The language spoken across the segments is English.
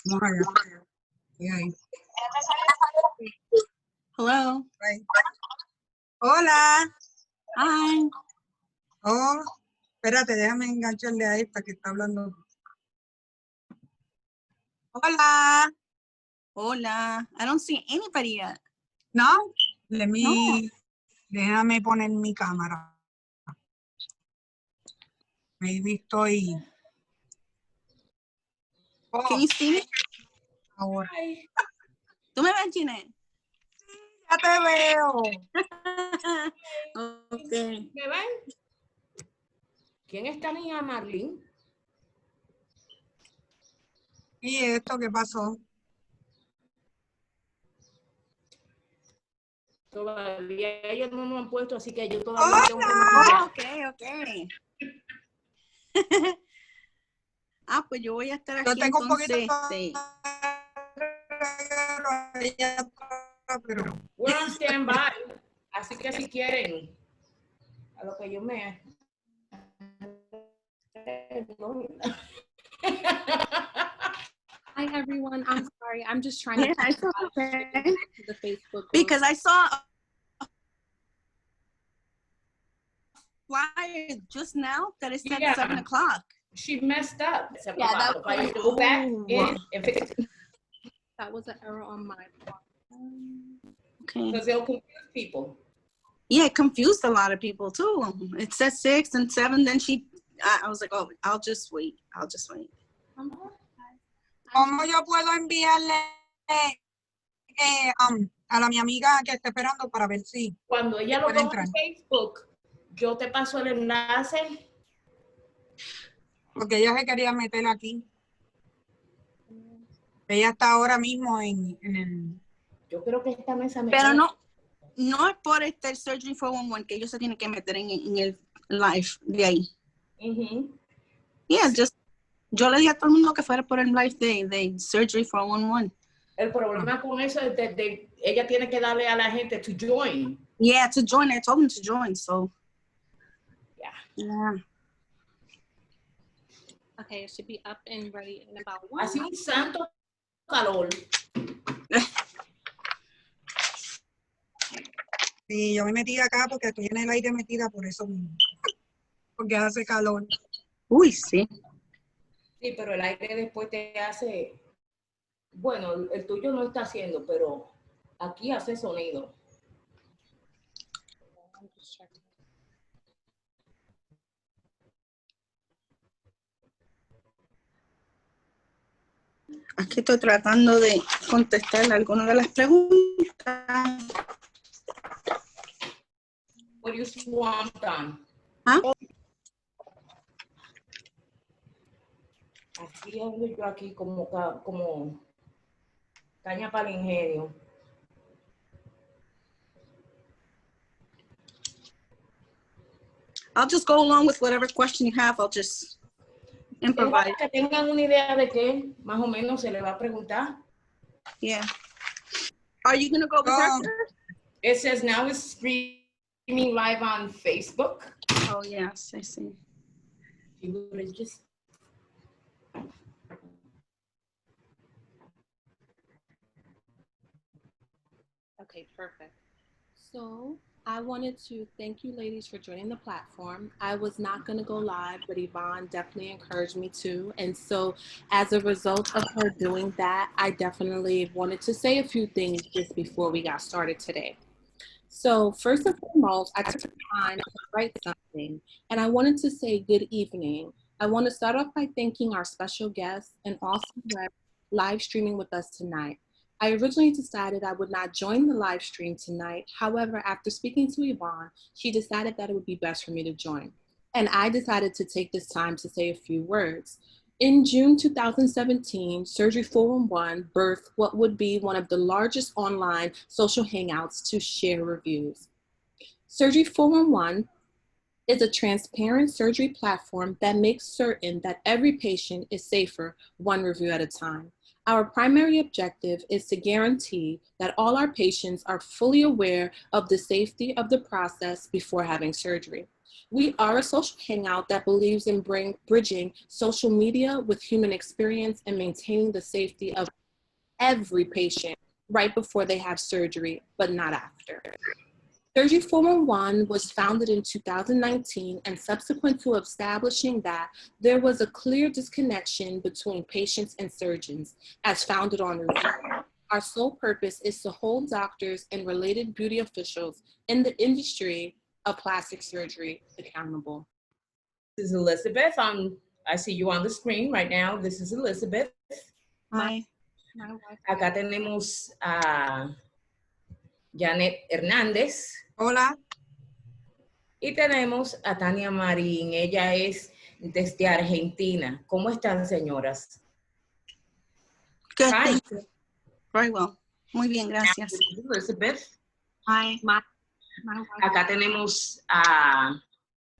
Vamos allá. Ahí. Hello. Ahí. Hola. Hi. Oh, espérate, déjame engancharle a esta que está hablando. Hola. Hola. I don't see anybody yet. No, let me, No. déjame poner mi cámara. Maybe estoy. Oh, Can you see me? ahora. ¿Tú me ves, Ginette? Ya te veo. Okay. ¿Me ven? ¿Quién es Tania Marlene? ¿Y esto qué pasó? Todavía ellos no me han puesto, así que yo todavía tengo que Oh, maquillar. okay. Pues yo voy a estar Yo aquí tengo un poquito entonces. pero We're on standby, así que si quieren, a lo que yo me... Hi everyone, I'm sorry. I'm just trying to It's okay. the Facebook group. Because I saw a flyer just now that it said 7 o'clock. She messed up. Yeah, that If I go back in and fix it, That was an error on my part. Okay. because they'll confuse people. Yeah, it confused a lot of people too. It said 6 and 7, then I was like, oh, I'll just wait. ¿cómo yo puedo enviarle a mi amiga que está esperando para ver si Cuando ella lo puede ponga entrar? en Facebook, yo te paso el enlace. Porque ella se quería meter aquí. Ella está ahora mismo en el... Yo creo que esta mesa me Pero queda. no es por el Surgery 411 que ellos se tienen que meter en el live de ahí. Yeah, yo le dije a todo el mundo que fuera por el live de Surgery 411. El problema con eso es que ella tiene que darle a la gente to join. Yeah, to join. I told them to join, so. Yeah. Okay, it should be up and ready in about 1 Hace un santo calor. Sí, yo me metí acá porque estoy en el aire metida por eso mismo. Porque hace calor. Uy, sí. Sí, pero el aire después te hace... Bueno, el tuyo no está haciendo, pero aquí hace sonido. I'm just checking. Aquí estoy tratando de contestar algunas de las preguntas. What do you want done? ¿Ah? Así ando yo aquí como caña para el ingenio. I'll just go along with whatever question you have. I'll just improvise. Que tengan una idea de qué más o menos se le va a preguntar. Yeah. Are you going to go with her? It says now it's streaming live on Facebook. Oh, yes, I see. You would just... Okay, perfect. So I wanted to thank you ladies for joining the platform. I was not going to go live, but Yvonne definitely encouraged me to. And so as a result of her doing that, I definitely wanted to say a few things just before we got started today. So first and foremost, I took the time to write something, and I wanted to say good evening. I want to start off by thanking our special guests and also live streaming with us tonight. I originally decided I would not join the live stream tonight. However, after speaking to Yvonne, she decided that it would be best for me to join. And I decided to take this time to say a few words. In June 2017, Surgery 411 birthed what would be one of the largest online social hangouts to share reviews. Surgery 411 is a transparent surgery platform that makes certain that every patient is safer one review at a time. Our primary objective is to guarantee that all our patients are fully aware of the safety of the process before having surgery. We are a social hangout that believes in bridging social media with human experience and maintaining the safety of every patient right before they have surgery, but not after. Surgery 411 was founded in 2019, and subsequent to establishing that, there was a clear disconnection between patients and surgeons, as founded on review. Our sole purpose is to hold doctors and related beauty officials in the industry of plastic surgery accountable. This is Elizabeth. I see you on the screen right now. This is Elizabeth. Hi. Acá tenemos a Janet Hernández. Hola. Y tenemos a Tania Marín. Ella es desde Argentina. ¿Cómo están, señoras? Good, Hi. thank you. Very well. Muy bien, gracias. This is Elizabeth. Hi. Acá tenemos a...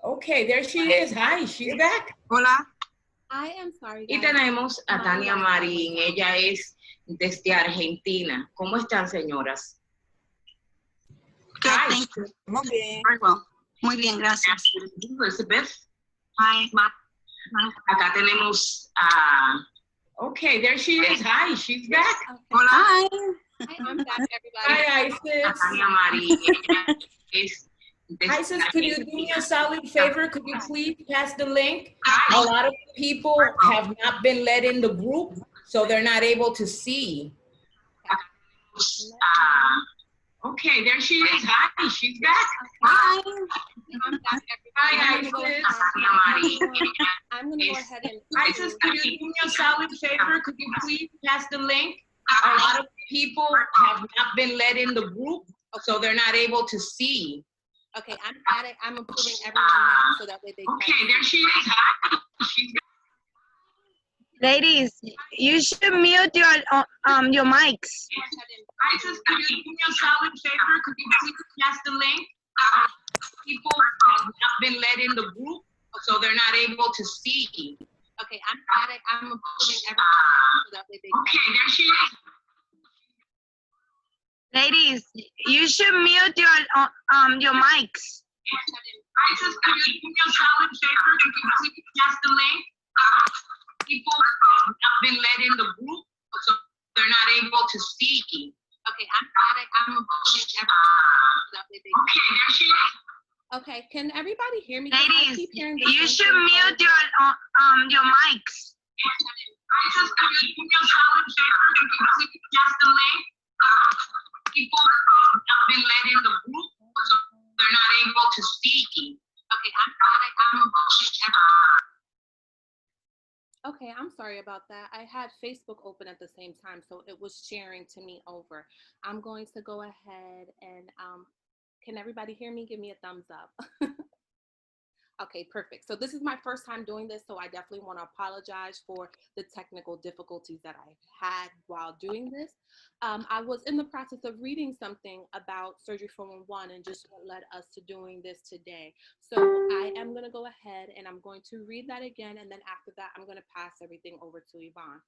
Okay, there she is. Hi, she's back. Hola. I am sorry, guys. Y tenemos a Tania Marín. Ella es desde Argentina. ¿Cómo están, señoras? Good, Hi. thank you. Estamos bien. Very well. Muy bien, gracias. This is Elizabeth. Hi. Acá tenemos a... Okay, there she is. Hi, she's back. Okay. Hola. Hi. Hi, I'm back, everybody. Hi, Isis. Tania Marín. Isis, could you do me a solid favor? Could you please pass the link? A lot of people have not been let in the group, so they're not able to see. Okay, there she is. Hi, she's back. Hi. I'm back, everybody. Hi, I'm gonna go ahead and Isis, could you do me a solid favor? Could you please pass the link? A lot of people have not been let in the group, so they're not able to see. okay, I'm at it. I'm approving everyone now so that way they Okay, can. there she is. Hi, she's back. Ladies, you should mute your mics. Isis, could you do me a solid favor? Could you please pass the link? People have not been let in the group, so they're not able to see. Okay, I'm at it. I'm approving everyone now so that way they Okay, can. there she is. Ladies, you should mute your mics. Isis, could you do me a solid favor? Could you please pass the link? People have not been let in the group, so they're not able to see. Okay, I'm at it. I'm approving everyone now so that way they Okay, can. there she is. Okay, can everybody hear me? 'Cause I Ladies, keep hearing the you same should thing mute over. your mics. Isis, could you do me a solid favor? Could you please pass the link? People have not been let in the group, so they're not able to see. Okay, I'm at it. I'm approving everyone. Okay, I'm sorry about that. I had Facebook open at the same time, so it was sharing to me over. I'm going to go ahead and, can everybody hear me? Give me a thumbs up. Okay, perfect. So this is my first time doing this, so I definitely want to apologize for the technical difficulties that I had while doing this. I was in the process of reading something about Surgery 411 and just what led us to doing this today. So I am going to go ahead and I'm going to read that again, and then after that, I'm going to pass everything over to Yvonne.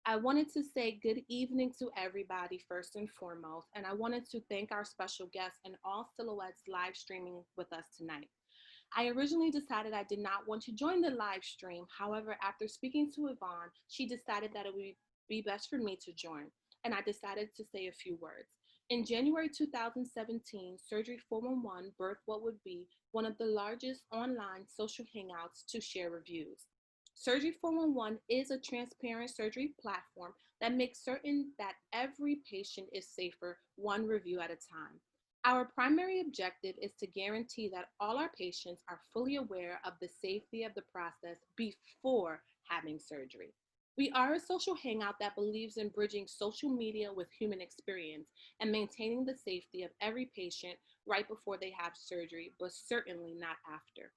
I wanted to say good evening to everybody first and foremost, and I wanted to thank our special guests and all Silhouettes live streaming with us tonight. I originally decided I did not want to join the live stream. However, after speaking to Yvonne, she decided that it would be best for me to join, and I decided to say a few words. In January 2017, Surgery 411 birthed what would be one of the largest online social hangouts to share reviews. Surgery 411 is a transparent surgery platform that makes certain that every patient is safer one review at a time. Our primary objective is to guarantee that all our patients are fully aware of the safety of the process before having surgery. We are a social hangout that believes in bridging social media with human experience and maintaining the safety of every patient right before they have surgery, but certainly not after.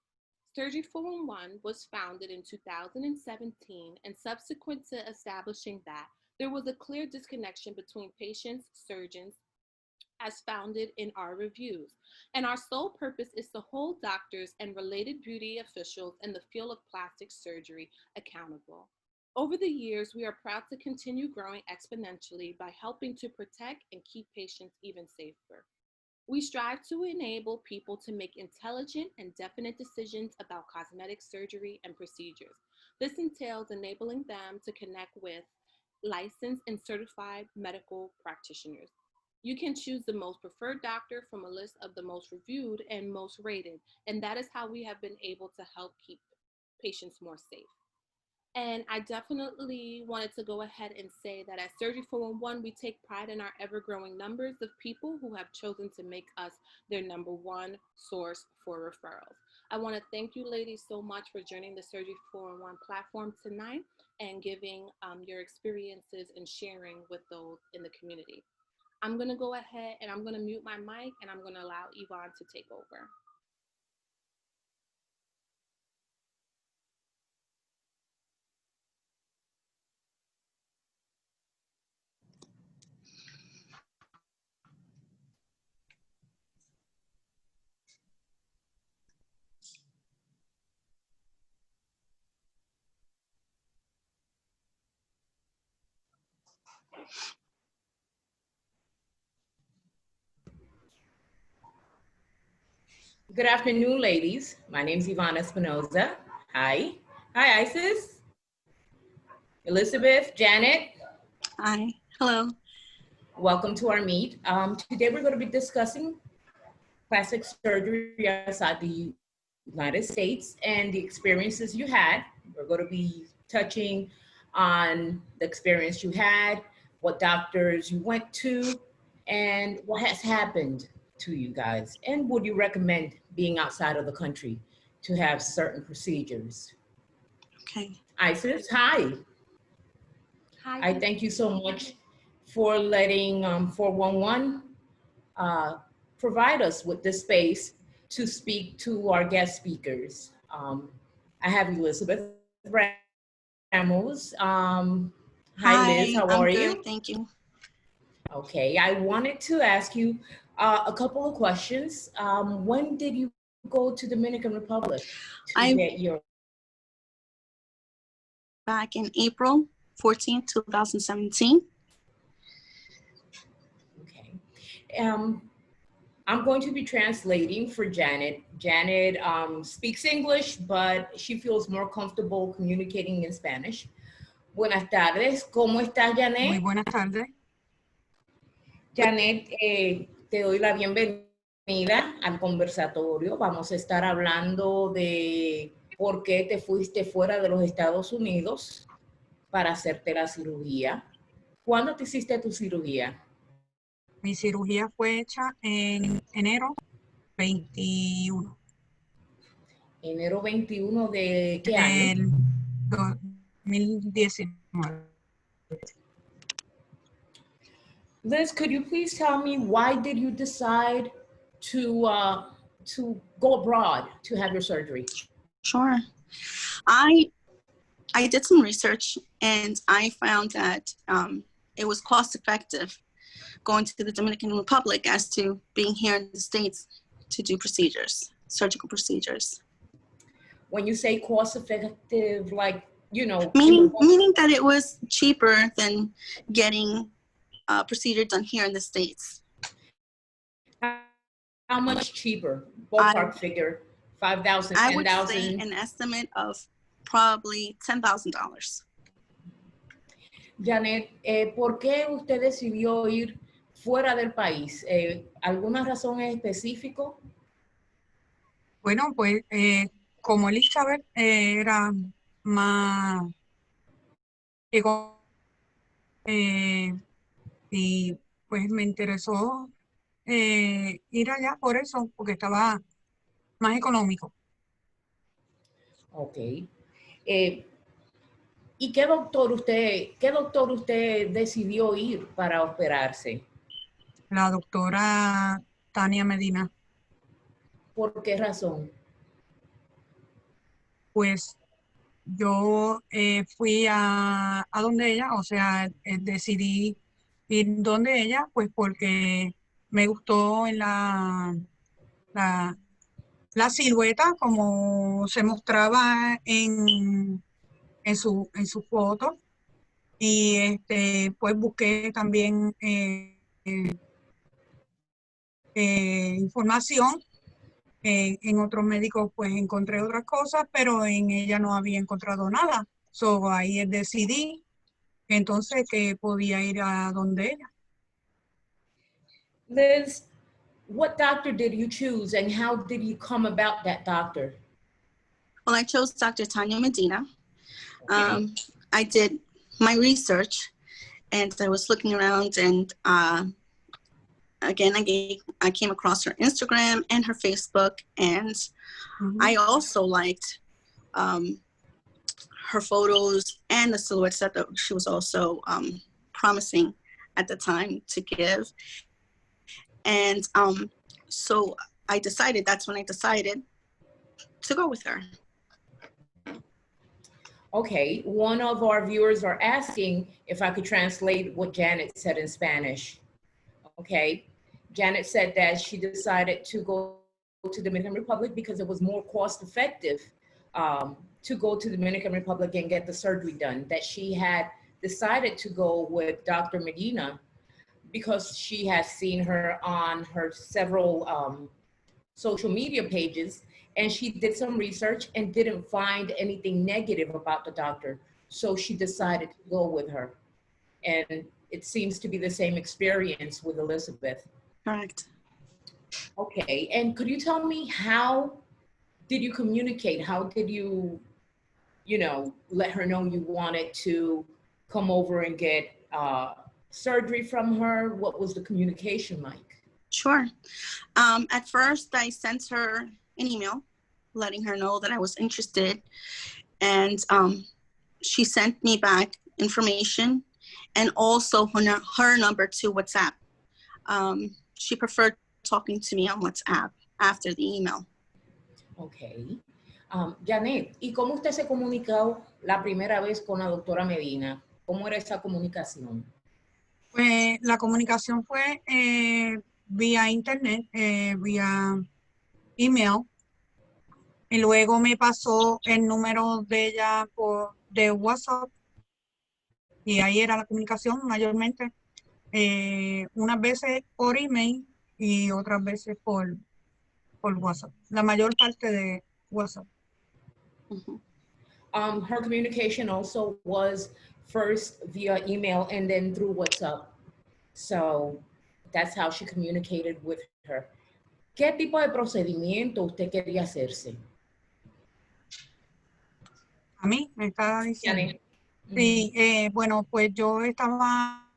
Surgery 411 was founded in 2017, and subsequent to establishing that, there was a clear disconnection between patients, surgeons, as founded in our reviews. And our sole purpose is to hold doctors and related beauty officials in the field of plastic surgery accountable. Over the years, we are proud to continue growing exponentially by helping to protect and keep patients even safer. We strive to enable people to make intelligent and definite decisions about cosmetic surgery and procedures. This entails enabling them to connect with licensed and certified medical practitioners. You can choose the most preferred doctor from a list of the most reviewed and most rated, and that is how we have been able to help keep patients more safe. And I definitely wanted to go ahead and say that at Surgery 411, we take pride in our ever-growing numbers of people who have chosen to make us their number one source for referrals. I want to thank you ladies so much for joining the Surgery 411 platform tonight and giving your experiences and sharing with those in the community. I'm going to go ahead and I'm going to mute my mic and I'm going to allow Yvonne to take over. Good afternoon, ladies. My name is Ivana Espinoza. Hi. Hi, Isis. Elizabeth, Janet. Hi. Hello. Welcome to our meet. Today we're going to be discussing plastic surgery outside the United States and the experiences you had. We're going to be touching on the experience you had, what doctors you went to, and what has happened to you guys. And would you recommend being outside of the country to have certain procedures? Okay. Isis, hi. Hi. I thank you so much for letting 411 provide us with this space to speak to our guest speakers. I have Elizabeth Ramos. Hi, Liz, how I'm are good, you? thank you. Okay, I wanted to ask you a couple of questions. When did you go to Dominican Republic to get your... Back in April 14th, 2017. Okay. I'm going to be translating for Janet. Janet speaks English, but she feels more comfortable communicating in Spanish. Buenas tardes, ¿cómo estás, Janet? Muy buenas tardes. Janet, te doy la bienvenida al conversatorio. Vamos a estar hablando de por qué te fuiste fuera de los Estados Unidos para hacerte la cirugía. ¿Cuándo te hiciste tu cirugía? Mi cirugía fue hecha en enero 21. Enero 21 de ¿qué año? Del 2019. Liz, could you please tell me why did you decide to go abroad to have your surgery? Sure. I did some research and I found that it was cost effective going to the Dominican Republic as to being here in the States to do procedures, surgical procedures. When you say cost effective, like, you know, meaning that it was cheaper than getting procedure done here in the States. How much cheaper? Ballpark figure, 5,000, 10,000? I would say an estimate of probably $10,000. Janet, ¿por qué usted decidió ir fuera del país? ¿Alguna razón en específico? Bueno, pues como Elizabeth era más y pues me interesó ir allá por eso, porque estaba más económico. Ok. ¿Y qué doctor usted decidió ir para operarse? La doctora Tania Medina. ¿Por qué razón? Pues yo fui a donde ella, o sea, decidí ir donde ella, pues porque me gustó en la silueta como se mostraba en su foto, y pues busqué también información. En otros médicos pues encontré otras cosas, pero en ella no había encontrado nada. So ahí decidí entonces que podía ir a donde ella. Liz, what doctor did you choose and how did you come about that doctor? Well, I chose Dr. Tania Medina. Okay. I did my research and I was looking around and again, I came across her Instagram and her Facebook, and I also liked her photos and the silhouettes that she was also promising at the time to give. And so that's when I decided to go with her. Okay, one of our viewers are asking if I could translate what Janet said in Spanish. Okay, Janet said that she decided to go to Dominican Republic because it was more cost effective to go to Dominican Republic and get the surgery done, that she had decided to go with Dr. Medina because she has seen her on her several social media pages, and she did some research and didn't find anything negative about the doctor. So she decided to go with her. And it seems to be the same experience with Elizabeth. Correct. Okay, and could you tell me how did you communicate? How did you, let her know you wanted to come over and get surgery from her? What was the communication like? Sure. At first, I sent her an email letting her know that I was interested. And she sent me back information and also her number to WhatsApp. She preferred talking to me on WhatsApp after the email. Okay. Janet, ¿y cómo usted se comunicó la primera vez con la doctora Medina? ¿Cómo era esa comunicación? Pues la comunicación fue vía internet, vía email, y luego me pasó el número de ella de WhatsApp, y ahí era la comunicación mayormente, unas veces por email y otras veces por WhatsApp, la mayor parte de WhatsApp. Her communication also was first via email and then through WhatsApp. So that's how she communicated with her. ¿Qué tipo de procedimiento usted quería hacerse? A mí me estaba diciendo. Janet. Sí, bueno, pues yo estaba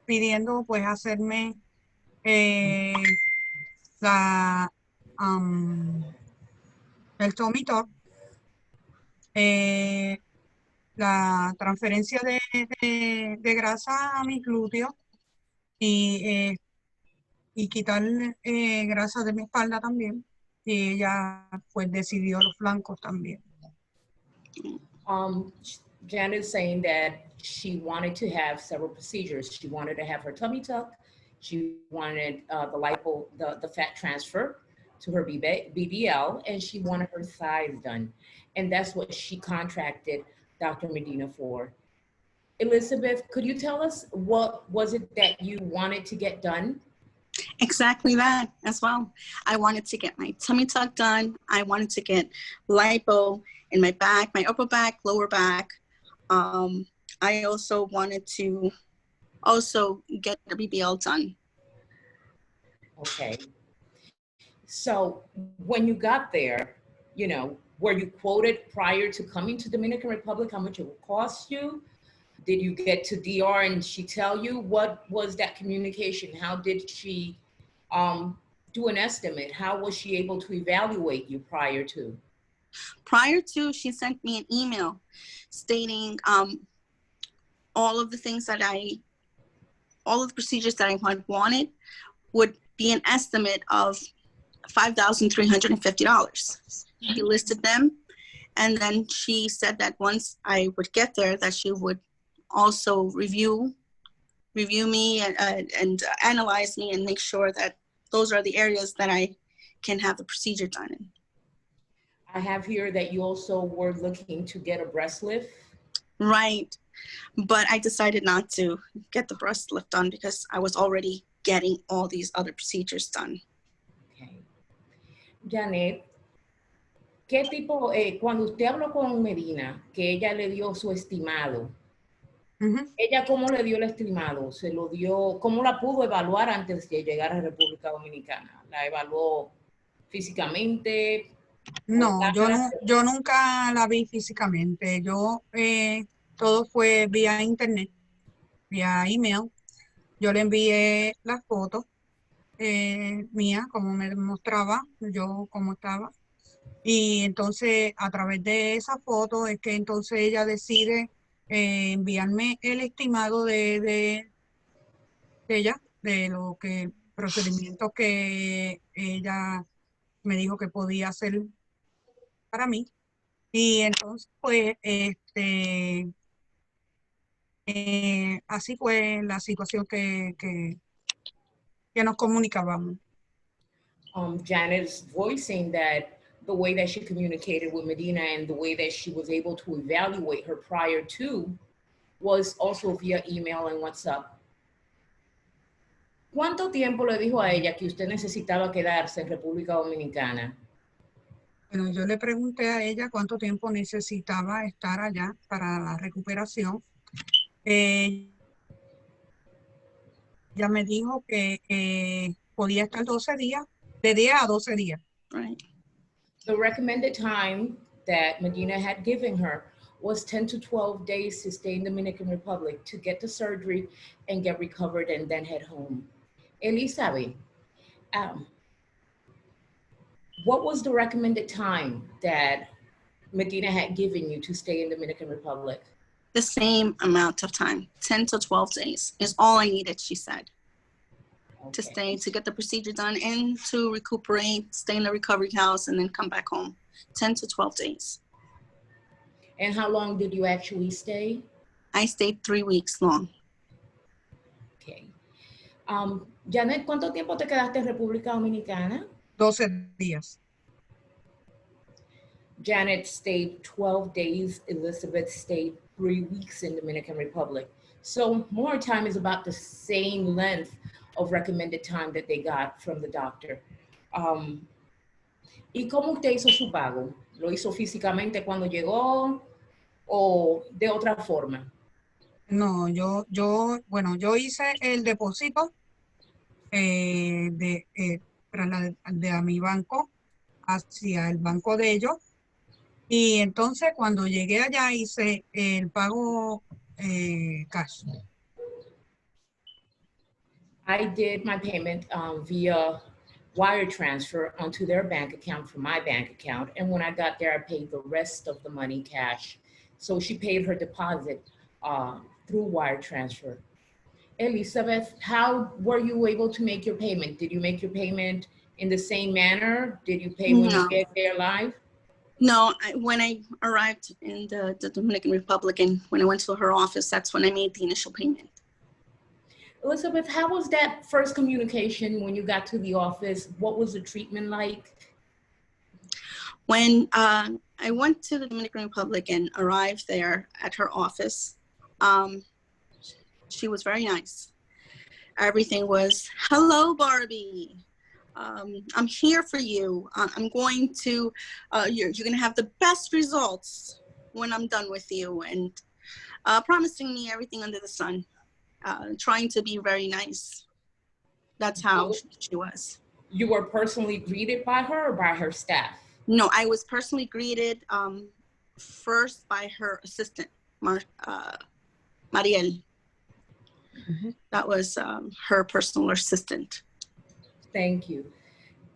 pidiendo pues hacerme el tummy tuck, la transferencia de grasa a mis glúteos y quitar grasa de mi espalda también. Y ella pues decidió los flancos también. Janet is saying that she wanted to have several procedures. She wanted to have her tummy tuck. She wanted the fat transfer to her BBL, and she wanted her thighs done. And that's what she contracted Dr. Medina for. Elizabeth, could you tell us what was it that you wanted to get done? Exactly that as well. I wanted to get my tummy tuck done. I wanted to get lipo in my back, my upper back, lower back. I also wanted to get the BBL done. Okay. So when you got there, were you quoted prior to coming to Dominican Republic how much it would cost you? Did you get to DR and she tell you? What was that communication? How did she do an estimate? How was she able to evaluate you prior to? Prior to, she sent me an email stating all of the procedures that I wanted would be an estimate of $5,350. She listed them, and then she said that once I would get there, that she would also review me and analyze me and make sure that those are the areas that I can have the procedure done in. I have here that you also were looking to get a breast lift. Right, but I decided not to get the breast lift done because I was already getting all these other procedures done. Okay. Janet, ¿qué tipo, cuando usted habló con Medina, que ella le dio su estimado, ella cómo le dio el estimado? ¿Se lo dio, cómo la pudo evaluar antes de llegar a República Dominicana? ¿La evaluó físicamente? No, yo nunca la vi físicamente. Todo fue vía internet, vía email. Yo le envié las fotos mías, como me mostraba, yo cómo estaba. Y entonces, a través de esa foto es que entonces ella decide enviarme el estimado de ella, de lo que procedimientos que ella me dijo que podía hacer para mí. Y entonces, pues, así fue la situación que nos comunicábamos. Janet's voicing that the way that she communicated with Medina and the way that she was able to evaluate her prior to was also via email and WhatsApp. ¿Cuánto tiempo le dijo a ella que usted necesitaba quedarse en República Dominicana? Bueno, yo le pregunté a ella cuánto tiempo necesitaba estar allá para la recuperación. Ella me dijo que podía estar 12 días, de 10 a 12 días. Right. The recommended time that Medina had given her was 10 to 12 days to stay in Dominican Republic to get the surgery and get recovered and then head home. Elizabeth, what was the recommended time that Medina had given you to stay in Dominican Republic? The same amount of time, 10 to 12 days is all I needed, she said, to stay, to get the procedure done and to recuperate, stay in the recovery house and then come back home. 10 to 12 days. And how long did you actually stay? I stayed 3 weeks long. Okay. Janet, ¿cuánto tiempo te quedaste en República Dominicana? 12 días. Janet stayed 12 days. Elizabeth stayed 3 weeks in Dominican Republic. So more time is about the same length of recommended time that they got from the doctor. ¿Y cómo usted hizo su pago? ¿Lo hizo físicamente cuando llegó o de otra forma? No, yo hice el depósito de a mi banco hacia el banco de ellos. Y entonces cuando llegué allá hice el pago cash. I did my payment via wire transfer onto their bank account from my bank account. And when I got there, I paid the rest of the money cash. So she paid her deposit through wire transfer. Elizabeth, how were you able to make your payment? Did you make your payment in the same manner? Did you pay when you get there live? No, when I arrived in the Dominican Republic and when I went to her office, that's when I made the initial payment. Elizabeth, how was that first communication when you got to the office? What was the treatment like? When I went to the Dominican Republic and arrived there at her office, she was very nice. Everything was, hello, Barbie. I'm here for you. I'm going to, you're going to have the best results when I'm done with you, and promising me everything under the sun, trying to be very nice. That's how she was. You were personally greeted by her or by her staff? No, I was personally greeted first by her assistant, Mariel. That was her personal assistant. Thank you.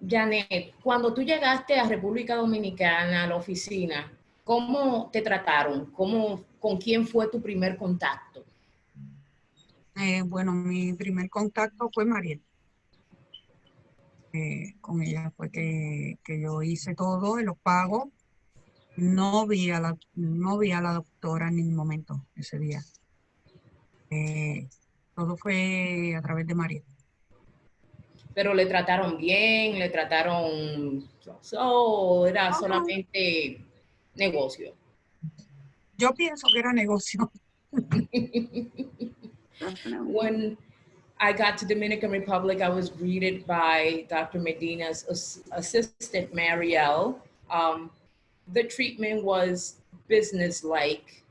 Janet, cuando tú llegaste a República Dominicana, a la oficina, ¿cómo te trataron? ¿Con quién fue tu primer contacto? Bueno, mi primer contacto fue Mariel. Con ella fue que yo hice todo, los pagos. No vi a la doctora en ningún momento ese día. Todo fue a través de Mariel. Pero le trataron bien, le trataron, era solamente negocio. Yo pienso que era negocio. When I got to Dominican Republic, I was greeted by Dr. Medina's assistant, Marielle. The treatment was business-like,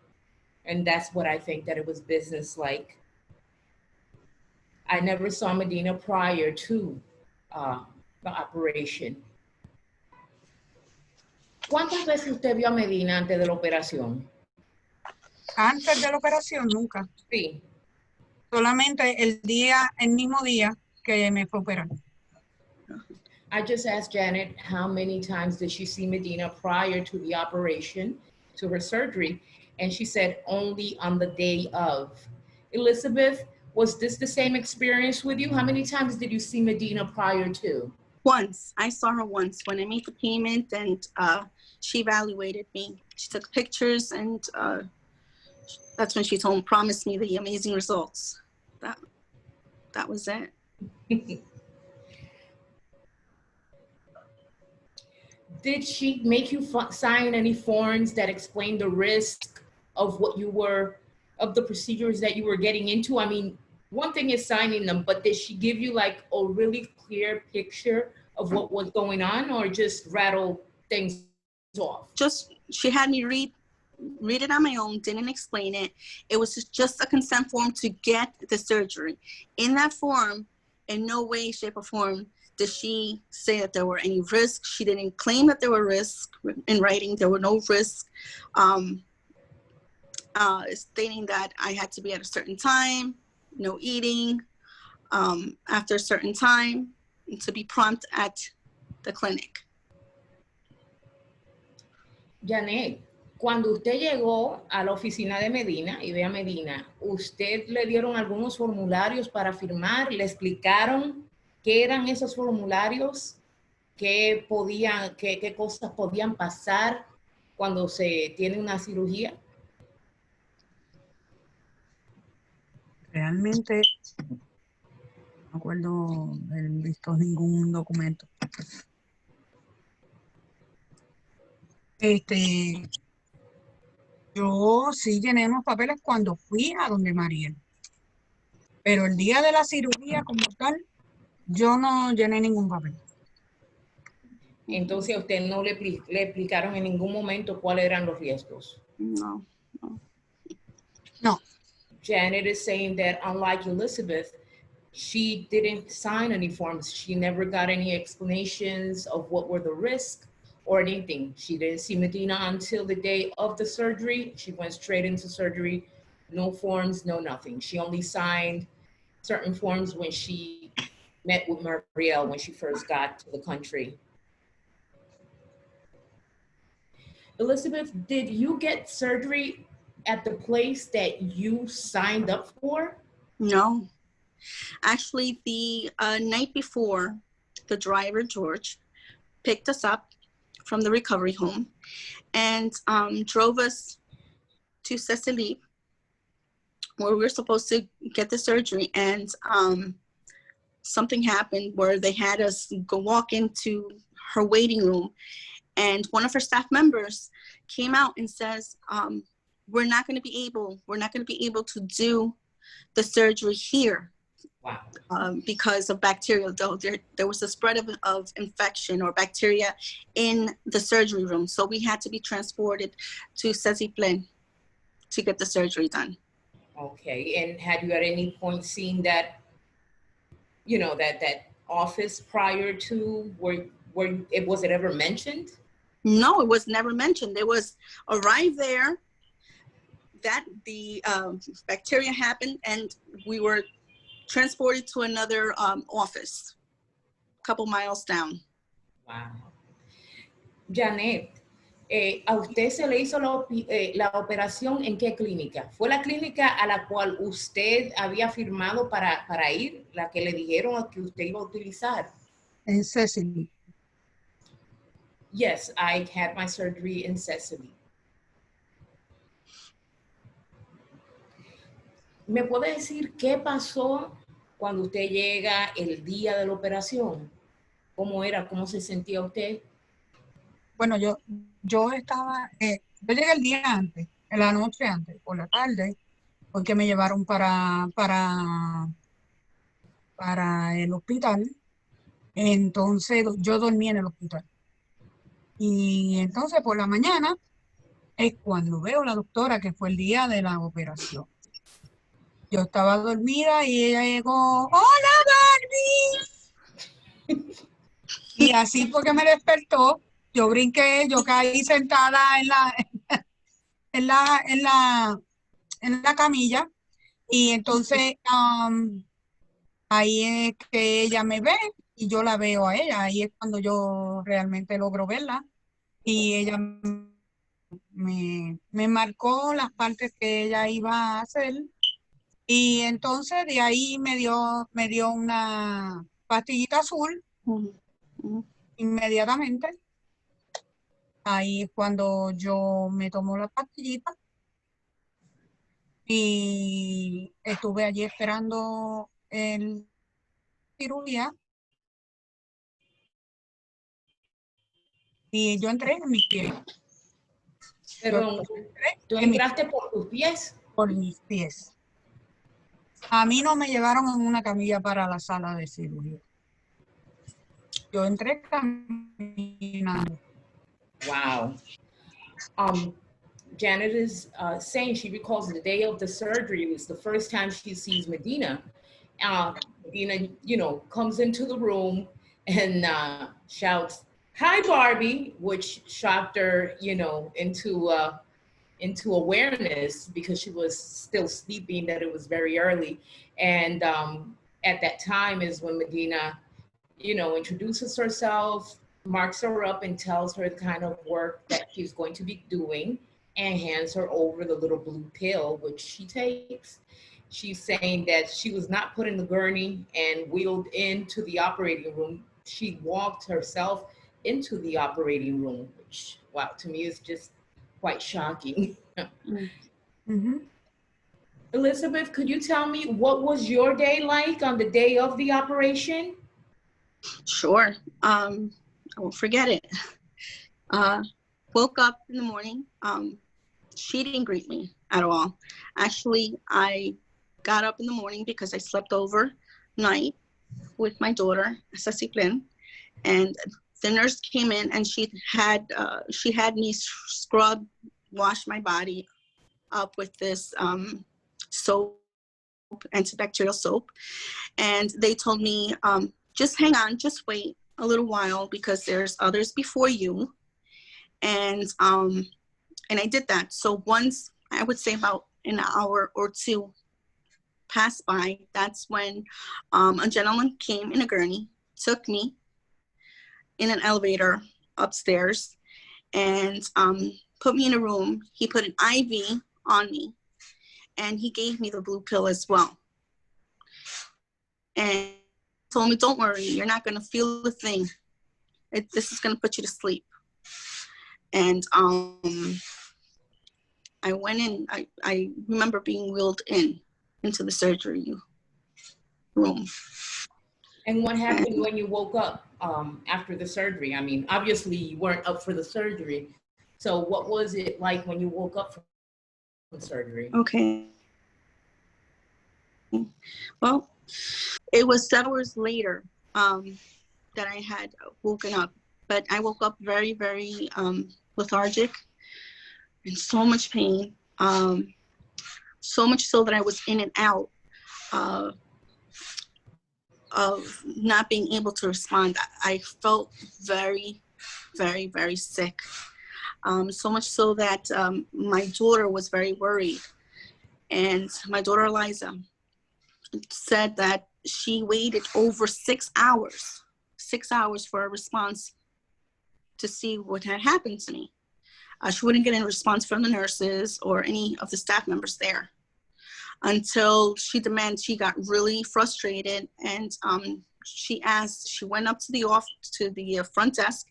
and that's what I think, that it was business-like. I never saw Medina prior to the operation. ¿Cuántas veces usted vio a Medina antes de la operación? Antes de la operación, nunca. Sí. Solamente el mismo día que me fue a operar. I just asked Janet how many times did she see Medina prior to the operation, to her surgery, and she said only on the day of. Elizabeth, was this the same experience with you? How many times did you see Medina prior to? Once. I saw her once when I made the payment, and she evaluated me. She took pictures, and that's when she promised me the amazing results. That was it. Did she make you sign any forms that explain the risk of what you were, of the procedures that you were getting into? I mean, one thing is signing them, but did she give you like a really clear picture of what was going on, or just rattle things off? Just, she had me read it on my own, didn't explain it. It was just a consent form to get the surgery. In that form, in no way, shape, or form did she say that there were any risks. She didn't claim that there were risks. In writing, there were no risks. Stating that I had to be at a certain time, no eating, after a certain time, and to be prompt at the clinic. Janet, cuando usted llegó a la oficina de Medina y ve a Medina, ¿usted le dieron algunos formularios para firmar? ¿Le explicaron qué eran esos formularios? ¿Qué cosas podían pasar cuando se tiene una cirugía? Realmente no acuerdo haber visto ningún documento. Yo sí llené unos papeles cuando fui a donde Mariel, pero el día de la cirugía como tal, yo no llené ningún papel. Entonces, ¿a usted no le explicaron en ningún momento cuáles eran los riesgos? No. No. Janet is saying that unlike Elizabeth, she didn't sign any forms. She never got any explanations of what were the risks or anything. She didn't see Medina until the day of the surgery. She went straight into surgery. No forms, no nothing. She only signed certain forms when she met with Marielle when she first got to the country. Elizabeth, did you get surgery at the place that you signed up for? No. Actually, the night before, the driver, George, picked us up from the recovery home and drove us to Cecily, where we were supposed to get the surgery. And something happened where they had us go walk into her waiting room. And one of her staff members came out and says, we're not going to be able to do the surgery here. Wow. Because of bacteria. There was a spread of infection or bacteria in the surgery room. So we had to be transported to Cecily to get the surgery done. Okay, and had you at any point seen that, you know, that office prior to, was it ever mentioned? No, it was never mentioned. It was arrived there, that the bacteria happened, and we were transported to another office, a couple miles down. Wow. Janet, ¿a usted se le hizo la operación en qué clínica? ¿Fue la clínica a la cual usted había firmado para ir, la que le dijeron que usted iba a utilizar? En Cecily. Yes, I had my surgery in Cecily. ¿Me puede decir qué pasó cuando usted llega el día de la operación? ¿Cómo era? ¿Cómo se sentía usted? Bueno, yo llegué el día antes, en la noche antes, por la tarde, porque me llevaron para para el hospital. Entonces yo dormí en el hospital. Y entonces por la mañana es cuando veo a la doctora, que fue el día de la operación. Yo estaba dormida y ella llegó, ¡hola, Barbie! Y así porque me despertó, yo brinqué, yo caí sentada en la camilla. Y entonces ahí es que ella me ve y yo la veo a ella. Ahí es cuando yo realmente logro verla. Y ella me marcó las partes que ella iba a hacer. Y entonces de ahí me dio una pastillita azul inmediatamente. Ahí es cuando yo me tomo la pastillita y estuve allí esperando el cirugía y yo entré en mis pies. Pero tú entraste por tus pies. Por mis pies. A mí no me llevaron en una camilla para la sala de cirugía. Yo entré caminando. Wow. Janet is saying she recalls the day of the surgery was the first time she sees Medina. Medina, you know, comes into the room and shouts, "Hi, Barbie," which shocked her, you know, into awareness because she was still sleeping, that it was very early. And at that time is when Medina, you know, introduces herself, marks her up and tells her the kind of work that she's going to be doing and hands her over the little blue pill, which she takes. She's saying that she was not put in the gurney and wheeled into the operating room. She walked herself into the operating room, which, wow, to me is just quite shocking. Mm-hmm. Elizabeth, could you tell me what was your day like on the day of the operation? Sure. I won't forget it. Woke up in the morning. She didn't greet me at all. Actually, I got up in the morning because I slept overnight with my daughter, Ceci Flynn, and the nurse came in and she had me wash my body up with this soap, antibacterial soap, and they told me, just hang on, just wait a little while because there's others before you. And I did that. So once, I would say about an hour or two passed by, that's when a gentleman came in a gurney, took me in an elevator upstairs and put me in a room. He put an IV on me and he gave me the blue pill as well. And told me, don't worry, you're not gonna feel a thing. This is gonna put you to sleep. And I went in, I remember being wheeled into the surgery room. And what happened when you woke up after the surgery? I mean, obviously you weren't up for the surgery. So what was it like when you woke up from surgery? Okay. Well, it was 7 hours later that I had woken up, but I woke up very, very lethargic and so much pain, so much so that I was in and out of not being able to respond. I felt very, very, very sick. So much so that my daughter was very worried. And my daughter, Eliza, said that she waited over 6 hours for a response to see what had happened to me. She wouldn't get any response from the nurses or any of the staff members there until she got really frustrated, and she went up to the front desk,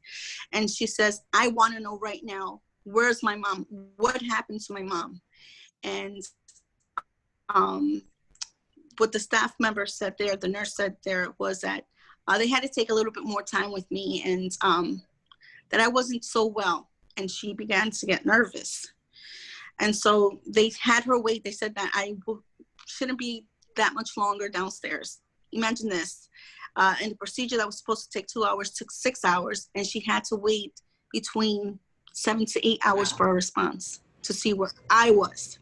and she says, I want to know right now, where's my mom? What happened to my mom? And what the staff member said there, the nurse said there, was that they had to take a little bit more time with me, and that I wasn't so well. And she began to get nervous. And so they had her wait. They said that I shouldn't be that much longer downstairs. imagine this, and the procedure that was supposed to take 2 hours took 6 hours, and she had to wait between 7 to 8 hours for a response to see where I was.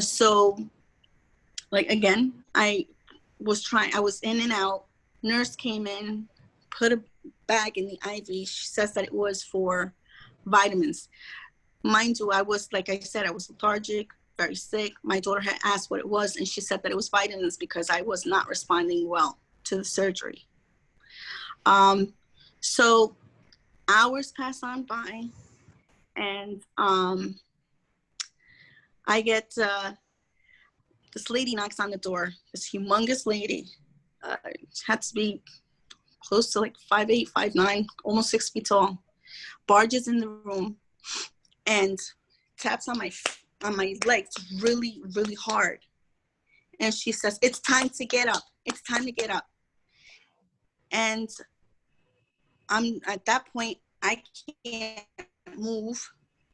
So, like, again, I was in and out. Nurse came in, put a bag in the IV. She says that it was for vitamins. Mind you, I was, like I said, I was lethargic, very sick. My daughter had asked what it was, and she said that it was vitamins because I was not responding well to the surgery. So hours pass on by, and I get this lady knocks on the door, this humongous lady, had to be close to like 5'8", 5'9", almost 6 feet tall, barges in the room and taps on my legs really, really hard. And she says, "It's time to get up. It's time to get up." And I'm at that point, I can't move.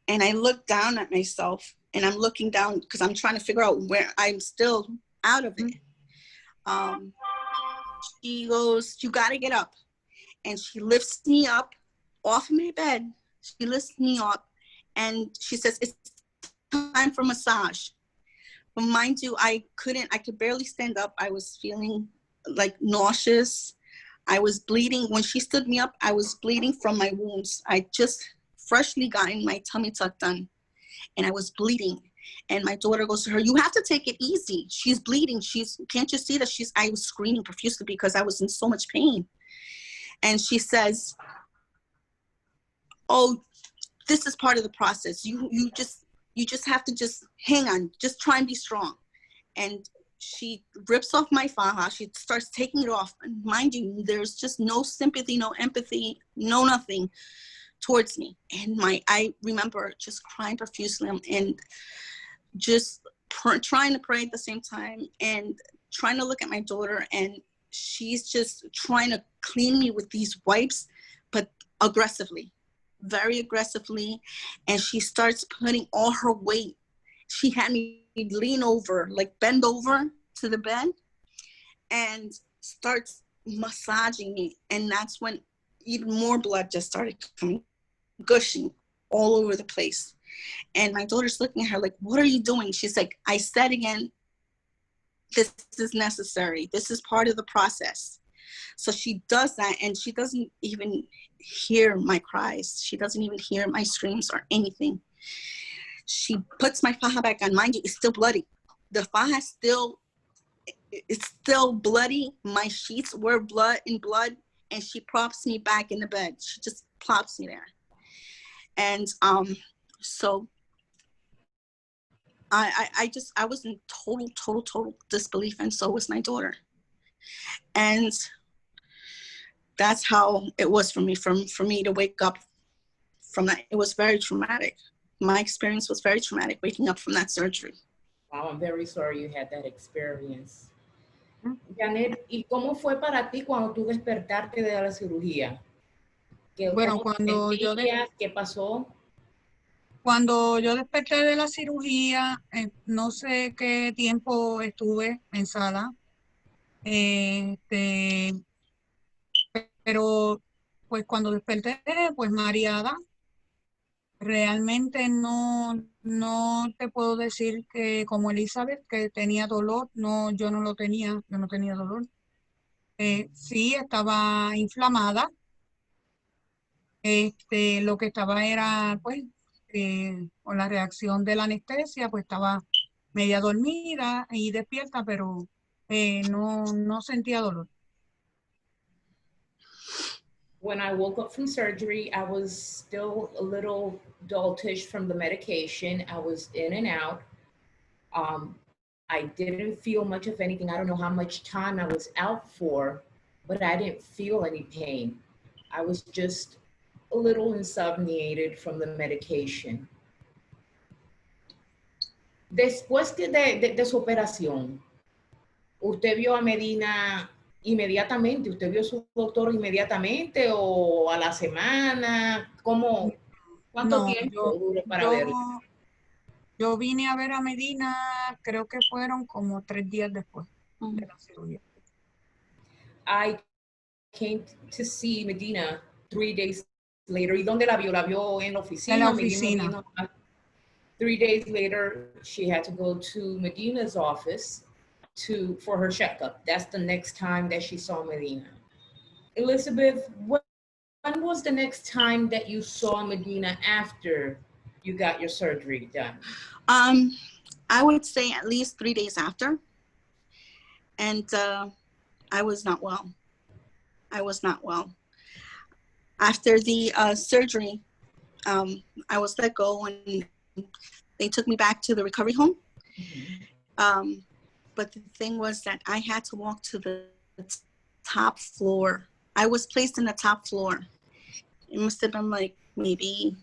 And I look down at myself, and I'm looking down because I'm trying to figure out where I'm still out of it. She goes, "You got to get up." And she lifts me up off of my bed. She lifts me up and she says, "It's time for massage." But mind you, I could barely stand up. I was feeling like nauseous. I was bleeding. When she stood me up, I was bleeding from my wounds. I just freshly gotten my tummy tuck done, and I was bleeding. And my daughter goes to her, "You have to take it easy. She's bleeding. Can't you see that I was screaming profusely because I was in so much pain." And she says, "Oh, this is part of the process. You just have to just hang on. Just try and be strong." And she rips off my faja. She starts taking it off. And mind you, there's just no sympathy, no empathy, no nothing towards me. And I remember just crying profusely and just trying to pray at the same time and trying to look at my daughter, and she's just trying to clean me with these wipes, but aggressively, very aggressively. And she starts putting all her weight. She had me lean over, like bend over to the bed, and starts massaging me. And that's when even more blood just started coming, gushing all over the place. And my daughter's looking at her like, "What are you doing?" She's like, "I said again, this is necessary. This is part of the process." So she does that, and she doesn't even hear my cries. She doesn't even hear my screams or anything. She puts my faja back on. Mind you, it's still bloody. The faja it's still bloody. My sheets were blood, and she props me back in the bed. She just plops me there. And so I was in total disbelief, and so was my daughter. And that's how it was for me, for me to wake up from that. It was very traumatic. My experience was very traumatic, waking up from that surgery. Wow, I'm very sorry you had that experience. Janet, ¿y cómo fue para ti cuando tú despertaste de la cirugía? Bueno, ¿Qué pasó? Cuando yo desperté de la cirugía, no sé qué tiempo estuve en sala, pero pues cuando desperté, pues mareada. Realmente no te puedo decir que como Elizabeth, que tenía dolor, no, yo no tenía dolor. Sí, estaba inflamada. Lo que estaba era, pues, con la reacción de la anestesia, pues estaba media dormida y despierta, pero no sentía dolor. When I woke up from surgery, I was still a little doltish from the medication. I was in and out. I didn't feel much of anything. I don't know how much time I was out for, but I didn't feel any pain. I was just a little insomniated from the medication. Después de su operación, ¿usted vio a Medina inmediatamente? ¿Usted vio a su doctor inmediatamente o a la semana? ¿Cuánto tiempo duró para verlo? Yo vine a ver a Medina, creo que fueron como 3 días después de la cirugía. I came to see Medina 3 days later. ¿Y dónde la vio? ¿La vio en la oficina? En la oficina. Medina vino. 3 days later, she had to go to Medina's office for her checkup. That's the next time that she saw Medina. Elizabeth, when was the next time that you saw Medina after you got your surgery done? I would say at least 3 days after. And I was not well. I was not well. After the surgery, I was let go and they took me back to the recovery home. Mm-hmm. But the thing was that I had to walk to the top floor. I was placed in the top floor. It must have been like maybe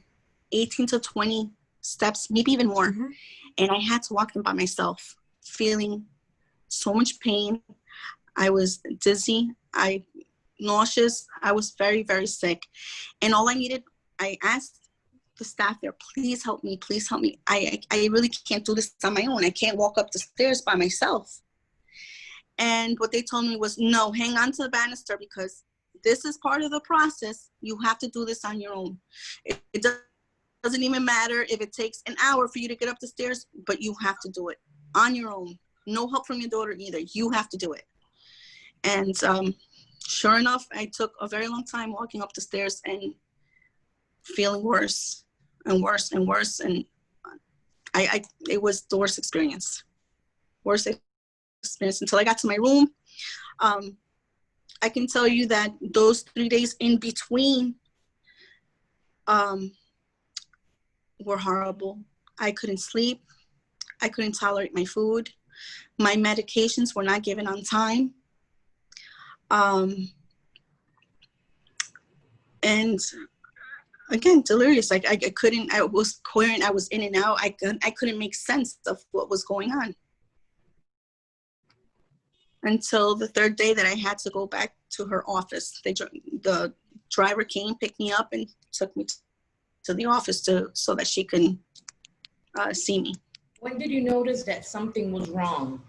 18 to 20 steps, maybe even more. Mm-hmm. And I had to walk them by myself, feeling so much pain. I was dizzy, nauseous. I was very, very sick. And all I asked the staff there, please help me, please help me. I really can't do this on my own. I can't walk up the stairs by myself. And what they told me was, no, hang on to the banister because this is part of the process. You have to do this on your own. It doesn't even matter if it takes an hour for you to get up the stairs, but you have to do it on your own. No help from your daughter either. You have to do it. And sure enough, I took a very long time walking up the stairs and feeling worse and worse and worse. And it was the worst experience. Worst experience until I got to my room. I can tell you that those 3 days in between were horrible. I couldn't sleep. I couldn't tolerate my food. My medications were not given on time. And again, delirious. Like I couldn't, I was coherent. I was in and out. I couldn't make sense of what was going on. Until the third day that I had to go back to her office. The driver came, picked me up, and took me to the office so that she can see me. When did you notice that something was wrong?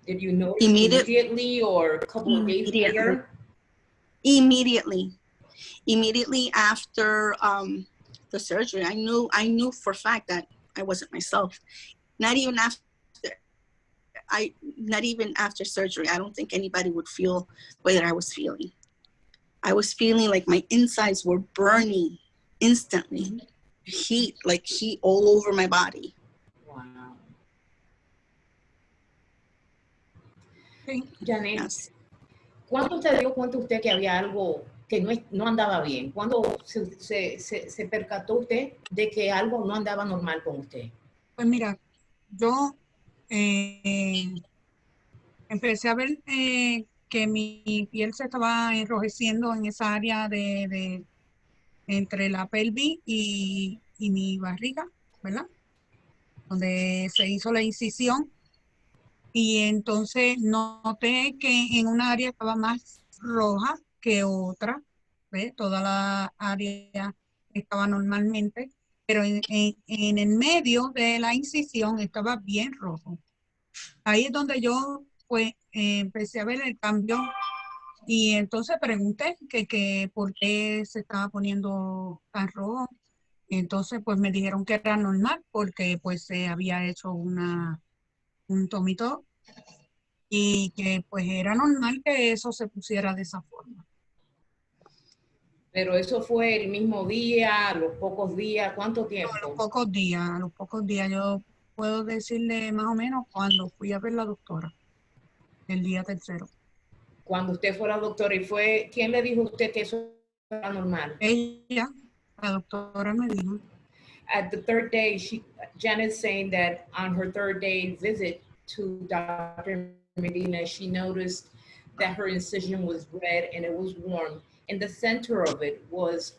Did you notice immediately or a couple of days later? Immediately after the surgery. I knew for a fact that I wasn't myself. Not even after surgery. I don't think anybody would feel the way that I was feeling. I was feeling like my insides were burning instantly. Heat all over my body. Wow. Janet, yes. ¿Cuándo se dio cuenta usted que había algo que no andaba bien? ¿Cuándo se percató usted de que algo no andaba normal con usted? Pues mira, yo empecé a ver que mi piel se estaba enrojeciendo en esa área de entre la pelvis y mi barriga, ¿verdad? Donde se hizo la incisión. Y entonces noté que en una área estaba más roja que otra, ¿ves? Toda la área estaba normalmente, pero en el medio de la incisión estaba bien rojo. Ahí es donde yo pues empecé a ver el cambio y entonces pregunté que por qué se estaba poniendo tan rojo. Entonces pues me dijeron que era normal porque pues se había hecho un tomito y que pues era normal que eso se pusiera de esa forma. Pero eso fue el mismo día, a los pocos días, ¿cuánto tiempo? No, a los pocos días. Yo puedo decirle más o menos cuando fui a ver la doctora, el día tercero. Cuando usted fue a la doctora, ¿quién le dijo a usted que eso era normal? Ella, la doctora Medina. At the third day, Janet's saying that on her third day visit to Dr. Medina, she noticed that her incision was red and it was warm. And the center of it was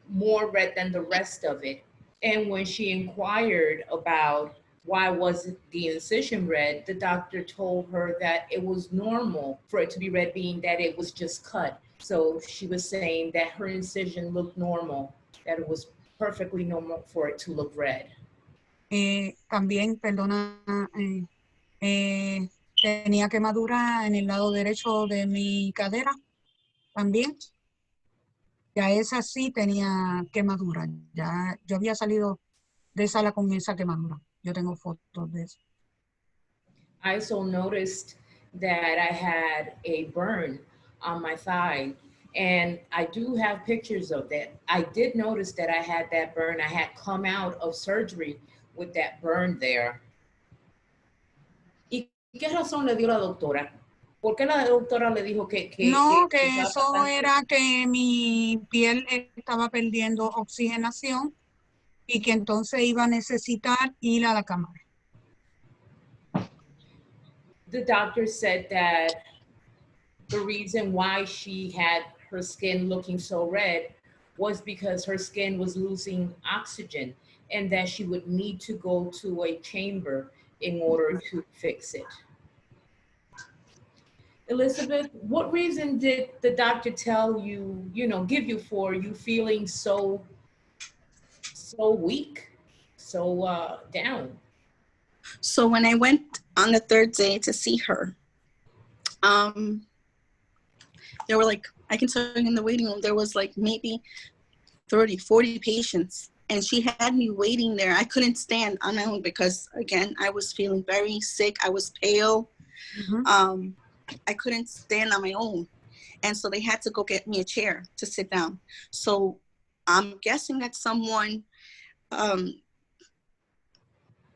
more red than the rest of it. And when she inquired about why was the incision red, the doctor told her that it was normal for it to be red, being that it was just cut. So she was saying that her incision looked normal, that it was perfectly normal for it to look red. También, perdona, tenía quemadura en el lado derecho de mi cadera también. Ya esa sí tenía quemadura. Ya yo había salido de sala con esa quemadura. Yo tengo fotos de eso. I also noticed that I had a burn on my thigh, and I do have pictures of that. I did notice that I had that burn. I had come out of surgery with that burn there. ¿Y qué razón le dio la doctora? ¿Por qué la doctora le dijo No, que estaba eso pasando? era que mi piel estaba perdiendo oxigenación y que entonces iba a necesitar ir a la cámara. The doctor said that the reason why she had her skin looking so red was because her skin was losing oxygen and that she would need to go to a chamber in order to fix it. Elizabeth, what reason did the doctor tell you, give you for you feeling so weak, so down? So when I went on the third day to see her, there were like, I can tell you in the waiting room, there was like maybe 30, 40 patients. And she had me waiting there. I couldn't stand on my own because, again, I was feeling very sick. I was pale. Mm-hmm. I couldn't stand on my own. And so they had to go get me a chair to sit down. So I'm guessing that someone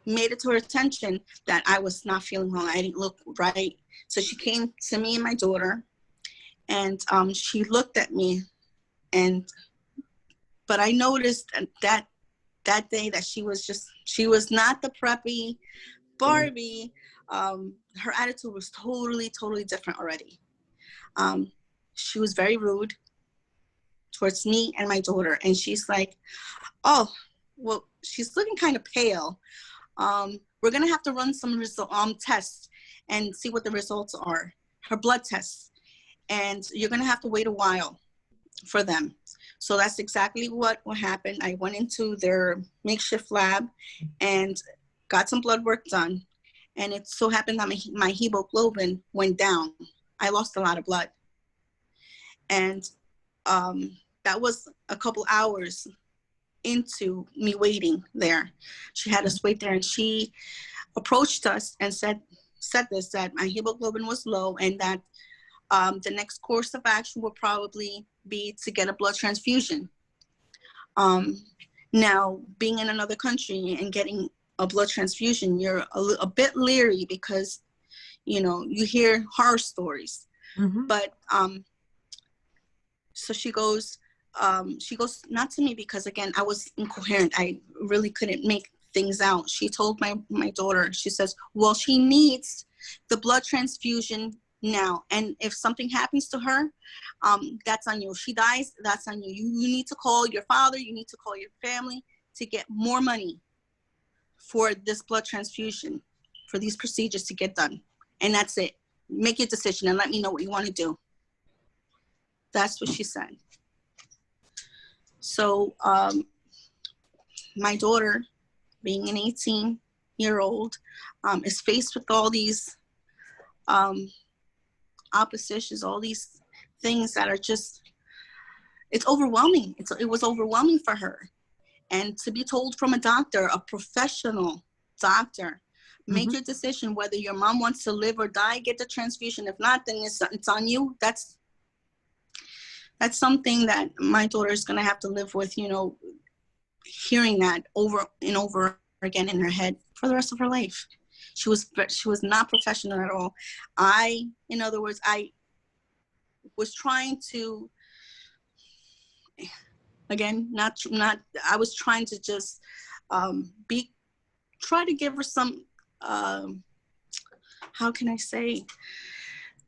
made it to her attention that I was not feeling well. I didn't look right. So she came to me and my daughter, and she looked at me, but I noticed that day that she was not the preppy Barbie. Her attitude was totally different already. She was very rude towards me and my daughter. And she's like, oh, well, she's looking kind of pale. We're going to have to run some tests and see what the results are, her blood tests. And you're going to have to wait a while for them. So that's exactly what happened. I went into their makeshift lab and got some blood work done. And it so happened that my hemoglobin went down. I lost a lot of blood. And that was a couple hours into me waiting there. She had us wait there, and she approached us and said that my hemoglobin was low, and that the next course of action would probably be to get a blood transfusion. Now, being in another country and getting a blood transfusion, you're a bit leery because, you hear horror stories. Mm-hmm. But so she goes not to me because, again, I was incoherent. I really couldn't make things out. She told my daughter, she says, well, she needs the blood transfusion now. And if something happens to her, that's on you. If she dies, that's on you. You need to call your father. You need to call your family to get more money for this blood transfusion, for these procedures to get done. And that's it. Make your decision and let me know what you want to do. That's what she said. So my daughter, being an 18-year-old, is faced with all these oppositions, all these things that are just, it's overwhelming. It was overwhelming for her. And to be told from a doctor, a professional doctor, make your decision whether your mom wants to live or die, get the transfusion. If not, then it's on you. That's something that my daughter is going to have to live with, hearing that over and over again in her head for the rest of her life. She was not professional at all. In other words, I was trying to, again, I was trying to just try to give her some, how can I say,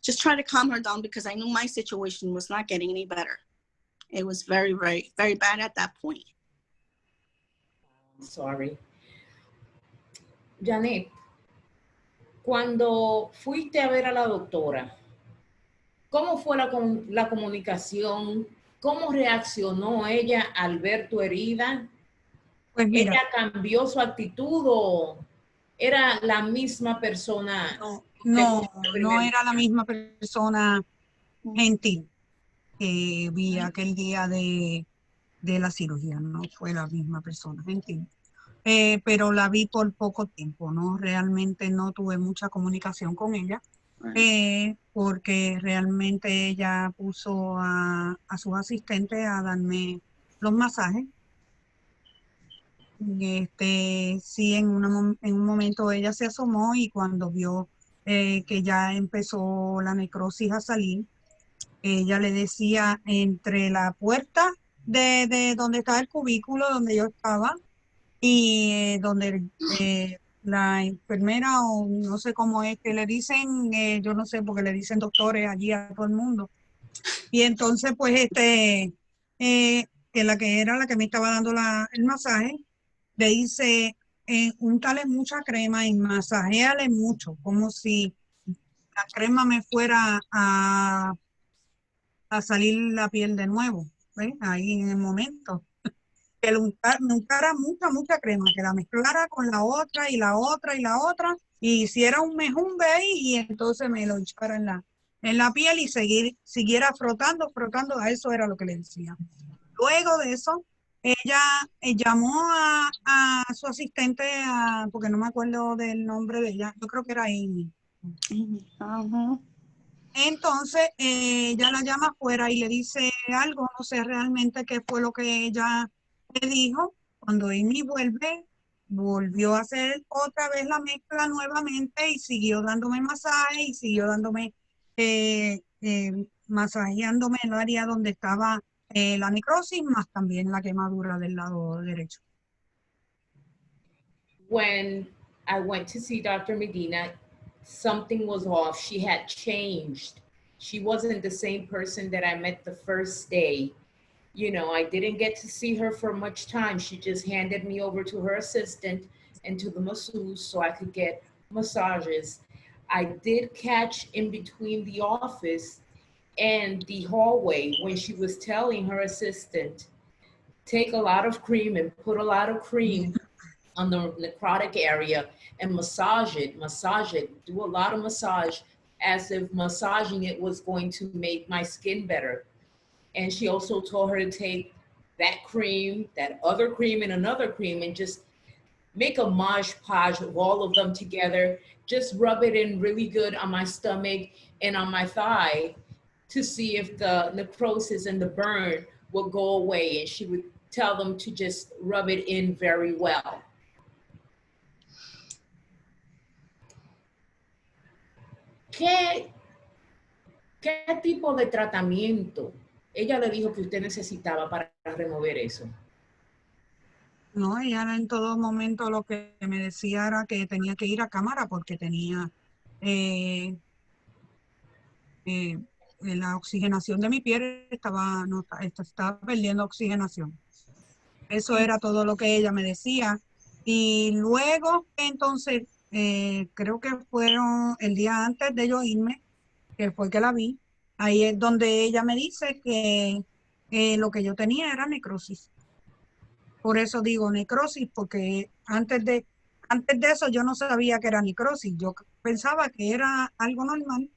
just try to calm her down, because I knew my situation was not getting any better. It was very, very, very bad at that point. Sorry. Janet, cuando fuiste a ver a la doctora, ¿cómo fue la comunicación? ¿Cómo reaccionó ella al ver tu herida? Pues mira, ¿Ella cambió su actitud o era la misma persona? No era la misma persona gentil. que vi aquel día de la cirugía, no fue la misma persona, entiendo. Pero la vi por poco tiempo, ¿no? Realmente no tuve mucha comunicación con ella, porque realmente ella puso a sus asistentes a darme los masajes. Sí, en un momento ella se asomó y cuando vio que ya empezó la necrosis a salir, ella le decía entre la puerta de donde estaba el cubículo donde yo estaba y donde la enfermera, o no sé cómo es que le dicen, yo no sé porque le dicen doctores allí a todo el mundo. Y entonces pues que la que era la que me estaba dando el masaje, le dice, untale mucha crema y masajéale mucho, como si la crema me fuera a salir la piel de nuevo, ¿ves? Ahí en el momento. Que me uncara mucha crema, que la mezclara con la otra y la otra y la otra, y hiciera un mejunje ahí, y entonces me lo echara en la piel y siguiera frotando, a eso era lo que le decía. Luego de eso, ella llamó a su asistente, porque no me acuerdo del nombre de ella, yo creo que era Amy. Entonces, ella la llama afuera y le dice algo, no sé realmente qué fue lo que ella le dijo. Cuando Amy volvió a hacer otra vez la mezcla nuevamente y siguió dándome masaje y siguió dándome, masajeándome en el área donde estaba la necrosis, más también la quemadura del lado derecho. When I went to see Dr. Medina, something was off. She had changed. She wasn't the same person that I met the first day. You know, I didn't get to see her for much time. She just handed me over to her assistant and to the masseuse so I could get massages. I did catch in between the office and the hallway when she was telling her assistant, take a lot of cream and put a lot of cream on the necrotic area and massage it, do a lot of massage, as if massaging it was going to make my skin better. And she also told her to take that cream, that other cream, and another cream, and just make a mosh podge of all of them together. Just rub it in really good on my stomach and on my thigh to see if the necrosis and the burn will go away. And she would tell them to just rub it in very well. ¿Qué tipo de tratamiento ella le dijo que usted necesitaba para remover eso? No, ella en todo momento lo que me decía era que tenía que ir a cámara porque tenía la oxigenación de mi piel estaba perdiendo oxigenación. Eso era todo lo que ella me decía. Y luego, entonces, creo que fueron el día antes de yo irme, que fue que la vi, ahí es donde ella me dice que lo que yo tenía era necrosis. Por eso digo necrosis, porque antes de eso yo no sabía que era necrosis. Yo pensaba que era algo normal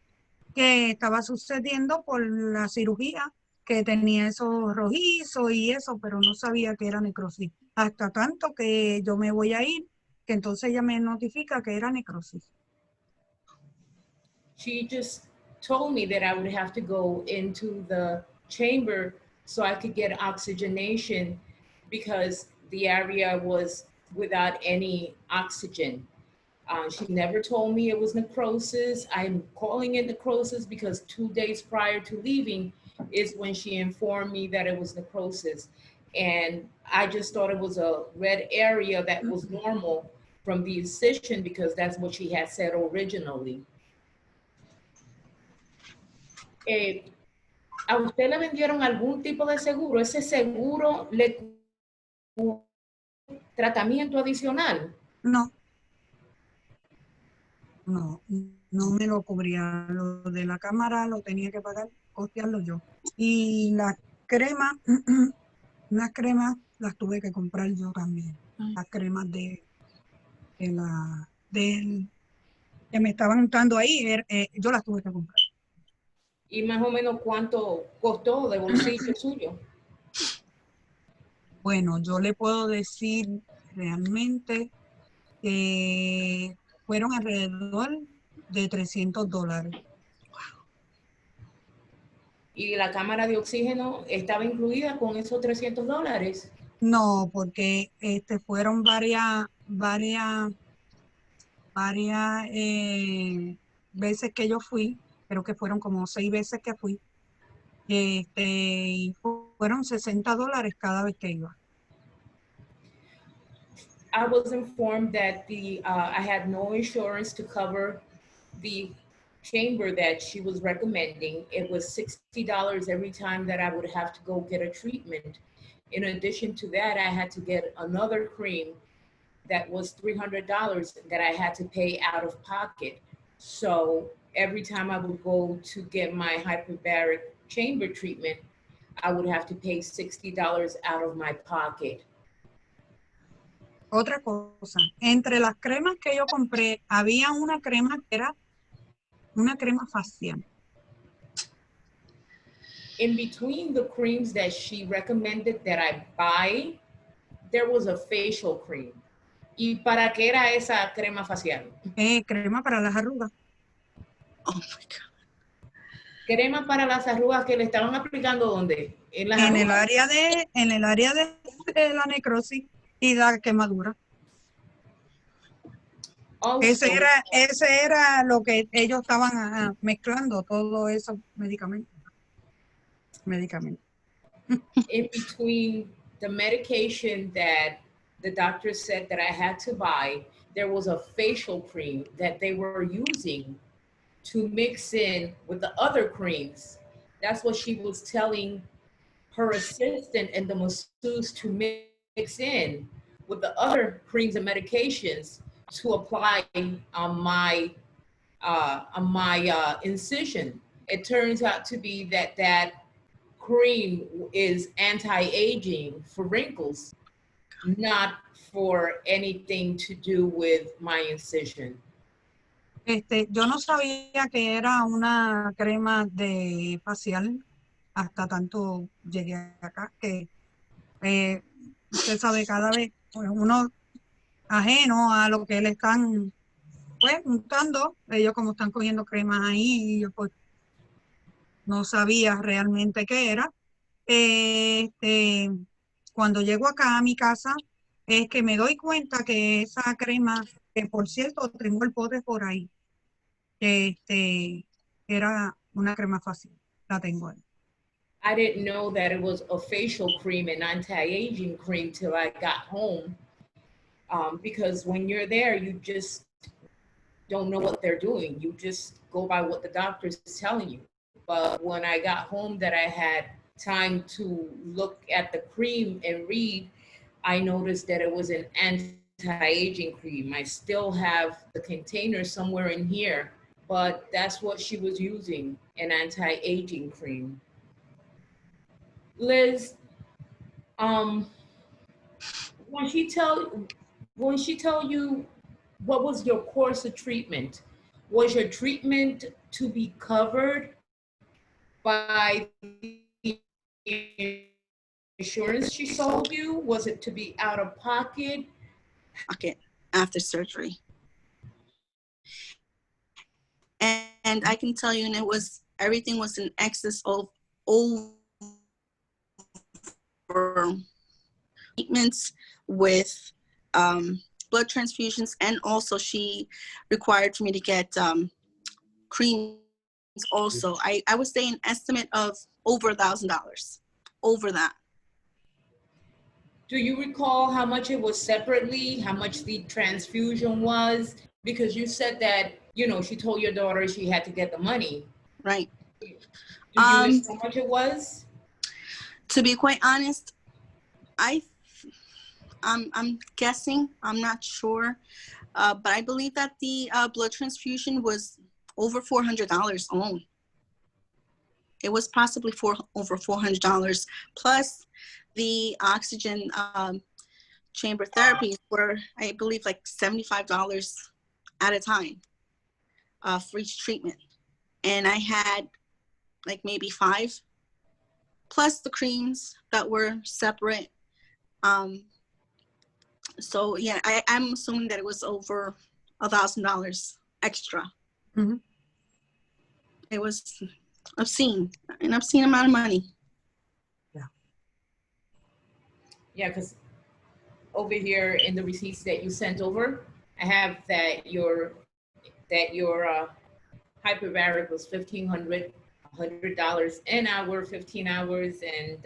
que estaba sucediendo por la cirugía, que tenía esos rojizos y eso, pero no sabía que era necrosis. Hasta tanto que yo me voy a ir, que entonces ella me notifica que era necrosis. She just told me that I would have to go into the chamber so I could get oxygenation because the area was without any oxygen. She never told me it was necrosis. I'm calling it necrosis because 2 days prior to leaving is when she informed me that it was necrosis. And I just thought it was a red area that was normal from the incision because that's what she had said originally. ¿A usted le vendieron algún tipo de seguro? ¿Ese seguro le cubre tratamiento adicional? No me lo cubría. Lo de la cámara lo tenía que pagar, costearlo yo. Y las cremas las tuve que comprar yo también. Las cremas que me estaban untando ahí, yo las tuve que comprar. ¿Y más o menos cuánto costó de bolsillo suyo? Bueno, yo le puedo decir realmente que fueron alrededor de $300. ¿Y la cámara de oxígeno estaba incluida con esos $300? No, porque fueron varias veces que yo fui, creo que fueron como 6 veces que fui, y fueron $60 cada vez que iba. I was informed that I had no insurance to cover the chamber that she was recommending. It was $60 every time that I would have to go get a treatment. In addition to that, I had to get another cream that was $300 that I had to pay out of pocket. So every time I would go to get my hyperbaric chamber treatment, I would have to pay $60 out of my pocket. Otra cosa, entre las cremas que yo compré, había una crema que era una crema facial. In between the creams that she recommended that I buy, there was a facial cream. ¿Y para qué era esa crema facial? Crema para las arrugas. Oh my God. Crema para las arrugas que le estaban aplicando, ¿dónde? En las En arrugas. el área de la necrosis y la quemadura. Also, Ese era lo que ellos estaban mezclando, todos esos medicamentos. in between the medication that the doctor said that I had to buy, there was a facial cream that they were using to mix in with the other creams. That's what she was telling her assistant and the masseuse to mix in with the other creams and medications to apply on my incision. It turns out to be that cream is anti-aging for wrinkles, not for anything to do with my incision. Yo no sabía que era una crema de facial hasta tanto llegué acá, que usted sabe, cada vez pues, uno ajeno a lo que le están pues untando, ellos como están cogiendo cremas ahí, y yo pues no sabía realmente qué era. Cuando llego acá a mi casa, es que me doy cuenta que esa crema, que por cierto tengo el pote por ahí, era una crema facial, la tengo ahí. I didn't know that it was a facial cream and anti-aging cream till I got home. Because when you're there, you just don't know what they're doing. You just go by what the doctor's telling you. But when I got home that I had time to look at the cream and read, I noticed that it was an anti-aging cream. I still have the container somewhere in here, but that's what she was using, an anti-aging cream. Liz, when she tell you what was your course of treatment, was your treatment to be covered by the insurance she sold you? Was it to be out of pocket? Okay, after surgery. And I can tell you, and everything was in excess of over treatments with blood transfusions, and also she required for me to get creams also. I would say an estimate of over $1,000, over that. Do you recall how much it was separately, how much the transfusion was? Because you said that, you know, she told your daughter she had to get the money. Right. Do you know how much it was? To be quite honest, I'm guessing, I'm not sure, but I believe that the blood transfusion was over $400 alone. It was possibly over $400, plus the oxygen chamber therapies were, I believe, like $75 at a time for each treatment. And I had like maybe 5, plus the creams that were separate. So yeah, I'm assuming that it was over $1,000 extra. Mm-hmm. It was an obscene amount of money. Yeah, because over here in the receipts that you sent over, I have that your hyperbaric was $1,500, $100 an hour, 15 hours, and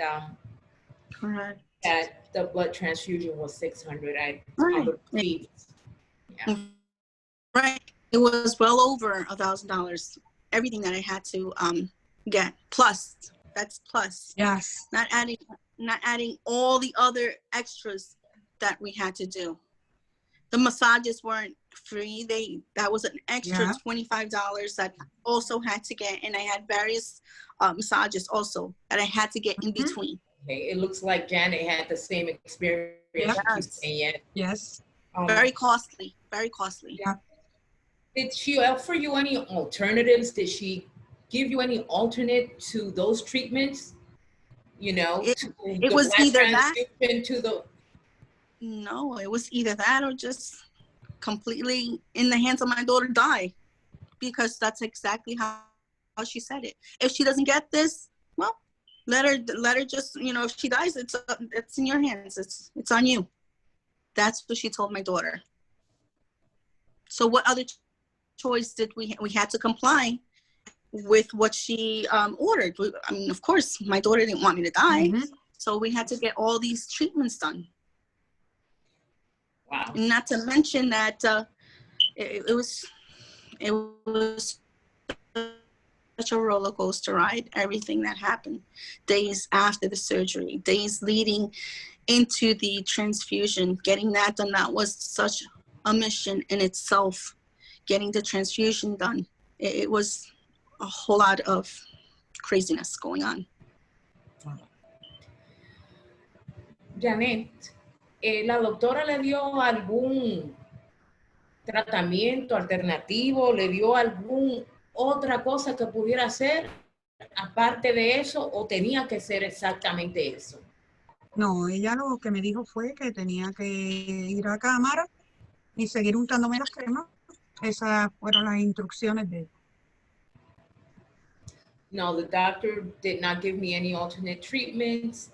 Correct. that the blood transfusion was $600. Right. Yeah. Right. It was well over $1,000. Everything that I had to get. Plus, that's plus. Yes. Not adding all the other extras that we had to do. The massages weren't free. That was an extra $25 that I also had to get, and I had various massages also that I had to get in between. Okay, it looks like Janet had the same experience. Yes. Yes. Very costly. Very costly. Yeah. Did she offer you any alternatives? Did she give you any alternate to those treatments? You know, it was either that. No, it was either that or just completely in the hands of my daughter die, because that's exactly how she said it. If she doesn't get this, well, let her just, if she dies, it's in your hands. It's on you. That's what she told my daughter. So what other choice did we had to comply with what she ordered. I mean, of course, my daughter didn't want me to die, so we had to get all these treatments done. Wow. And not to mention that it was such a roller coaster ride, everything that happened. Days after the surgery, days leading into the transfusion, getting that done, that was such a mission in itself, getting the transfusion done. It was a whole lot of craziness going on. Janet, ¿la doctora le dio algún tratamiento alternativo? ¿Le dio alguna otra cosa que pudiera hacer aparte de eso, o tenía que ser exactamente eso? No, ella lo que me dijo fue que tenía que ir a cámara y seguir untándome las cremas. Esas fueron las instrucciones de ella. No, the doctor did not give me any alternate treatments,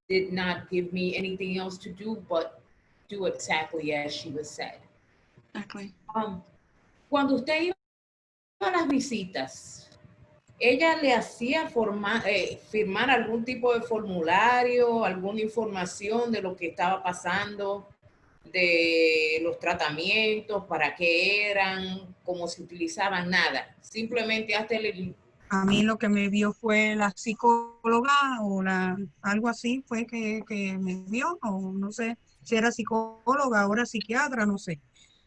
did not give me anything else to do but do exactly as she was said. Exactly. Cuando usted iba a las visitas, ¿ella le hacía firmar algún tipo de formulario, alguna información de lo que estaba pasando, de los tratamientos, para qué eran, cómo se utilizaban? Nada? Simplemente hasta A mí lo que me vio fue la psicóloga o algo así fue que me vio, o no sé si era psicóloga, ahora psiquiatra, no sé.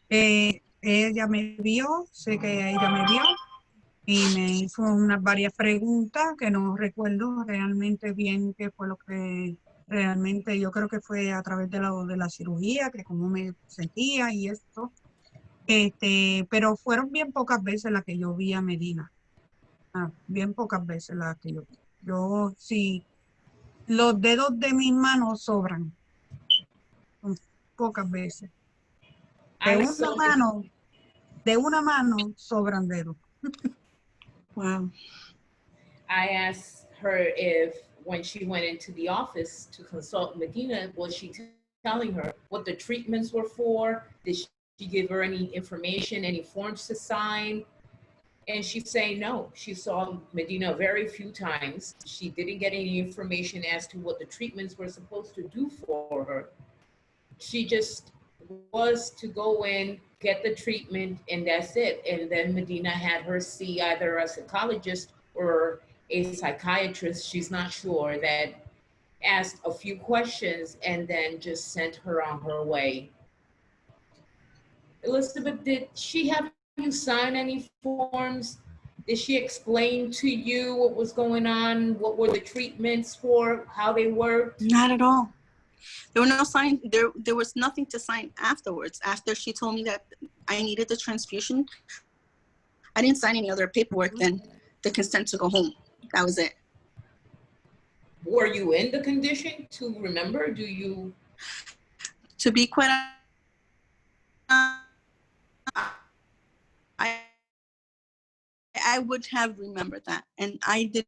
Ella me vio, sé que ella me vio y me hizo varias preguntas que no recuerdo realmente bien qué fue lo que realmente, yo creo que fue a través de la cirugía, que cómo me sentía y esto. Pero fueron bien pocas veces las que yo vi a Medina. Bien pocas veces las que yo sí, los dedos de mis manos sobran, pocas veces. De una mano sobran dedos. Wow. I asked her if when she went into the office to consult Medina, was she telling her what the treatments were for? Did she give her any information, any forms to sign? And she's saying no. She saw Medina very few times. She didn't get any information as to what the treatments were supposed to do for her. She just was to go in, get the treatment, and that's it. And then Medina had her see either a psychologist or a psychiatrist, she's not sure, that asked a few questions and then just sent her on her way. Elizabeth, did she have you sign any forms? Did she explain to you what was going on? What were the treatments for? How they worked? Not at all. There were no sign. There was nothing to sign afterwards. After she told me that I needed the transfusion, I didn't sign any other paperwork than the consent to go home. That was it. Were you in the condition to remember? Do you? To be quite I would have remembered that, and I did